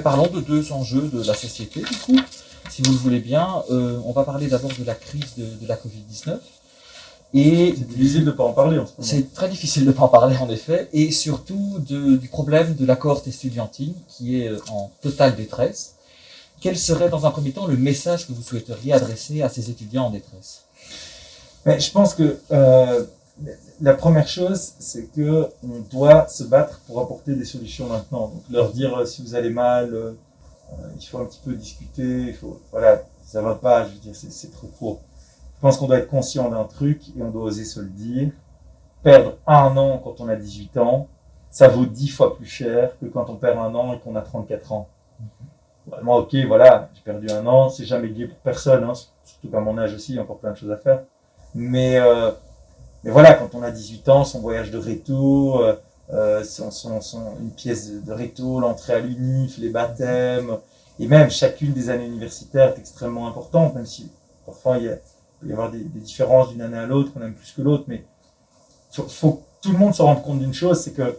Parlons de deux enjeux de la société, du coup, si vous le voulez bien. On va parler d'abord de la crise de la Covid-19. Et c'est difficile de ne pas en parler en ce moment. C'est très difficile de ne pas en parler, en effet. Et surtout du problème de la cohorte estudiantine, qui est en totale détresse. Quel serait, dans un premier temps, le message que vous souhaiteriez adresser à ces étudiants en détresse? Mais je pense que la première chose, c'est que on doit se battre pour apporter des solutions maintenant. Donc leur dire si vous allez mal, il faut un petit peu discuter, voilà, ça va pas, je veux dire, c'est trop court. Je pense qu'on doit être conscient d'un truc et on doit oser se le dire. Perdre un an quand on a 18 ans, ça vaut 10 fois plus cher que quand on perd un an et qu'on a 34 ans. Moi, ok, voilà, j'ai perdu un an, c'est jamais gai pour personne, hein, surtout qu'à mon âge aussi, il y a encore plein de choses à faire. Mais voilà, quand on a 18 ans, son voyage de réto, une pièce de réto, l'entrée à l'UNIF, les baptêmes, et même chacune des années universitaires est extrêmement importante, même si parfois il peut y avoir des différences d'une année à l'autre, on aime plus que l'autre, mais faut que tout le monde se rende compte d'une chose, c'est que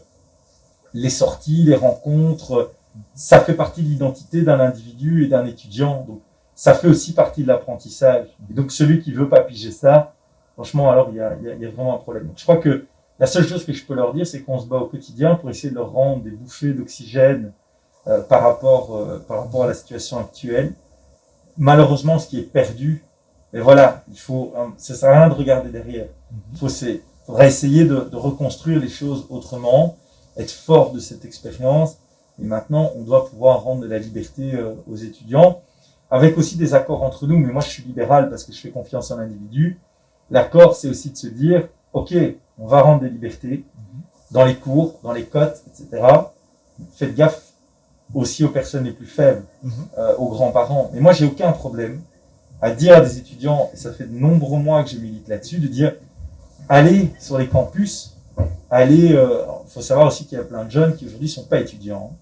les sorties, les rencontres, ça fait partie de l'identité d'un individu et d'un étudiant. Donc, ça fait aussi partie de l'apprentissage. Et donc, celui qui veut pas piger ça, franchement, alors il y a vraiment un problème. Donc, je crois que la seule chose que je peux leur dire, c'est qu'on se bat au quotidien pour essayer de leur rendre des bouffées d'oxygène par rapport à la situation actuelle. Malheureusement, ce qui est perdu, mais voilà, ça sert à rien de regarder derrière. Faudra essayer de reconstruire les choses autrement, être fort de cette expérience. Et maintenant, on doit pouvoir rendre de la liberté aux étudiants, avec aussi des accords entre nous. Mais moi, je suis libéral parce que je fais confiance en l'individu. L'accord, c'est aussi de se dire, ok, on va rendre des libertés dans les cours, dans les cotes, etc. Faites gaffe aussi aux personnes les plus faibles, aux grands-parents. Mais moi, j'ai aucun problème à dire à des étudiants, et ça fait de nombreux mois que je milite là-dessus, de dire, allez sur les campus, faut savoir aussi qu'il y a plein de jeunes qui aujourd'hui sont pas étudiants.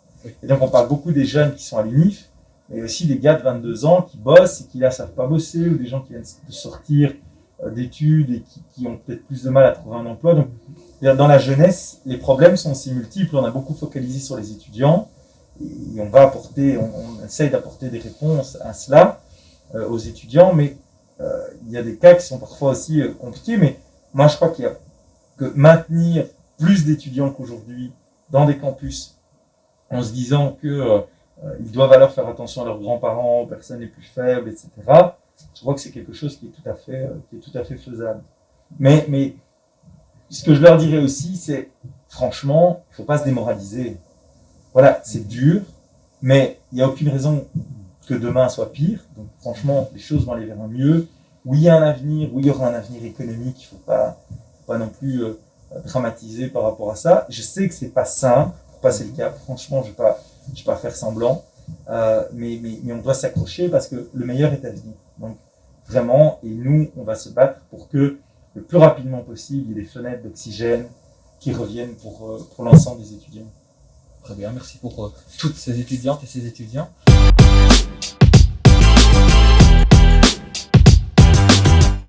Et donc on parle beaucoup des jeunes qui sont à l'UNIF, mais aussi des gars de 22 ans qui bossent et qui là savent pas bosser, ou des gens qui viennent de sortir d'études et qui ont peut-être plus de mal à trouver un emploi. Donc dans la jeunesse, les problèmes sont aussi multiples. On a beaucoup focalisé sur les étudiants et on essaye d'apporter des réponses à cela aux étudiants, mais il y a des cas qui sont parfois aussi compliqués. Mais moi, je crois qu'il y a que maintenir plus d'étudiants qu'aujourd'hui dans des campus, en se disant que ils doivent alors faire attention à leurs grands-parents, aux personnes les plus faibles, etc. Je crois que c'est quelque chose qui est tout à fait faisable. Mais ce que je leur dirais aussi, c'est franchement, il faut pas se démoraliser. Voilà, c'est dur, mais il n'y a aucune raison que demain soit pire. Donc franchement, les choses vont aller vers un mieux. Oui, il y a un avenir, oui, il y aura un avenir économique. Il faut pas non plus dramatiser par rapport à ça. Je sais que c'est pas simple pour passer le cap. Franchement, je vais pas faire semblant. Mais on doit s'accrocher parce que le meilleur est à venir. Donc vraiment, et nous, on va se battre pour que le plus rapidement possible, il y ait des fenêtres d'oxygène qui reviennent pour l'ensemble des étudiants. Très bien, merci pour toutes ces étudiantes et ces étudiants.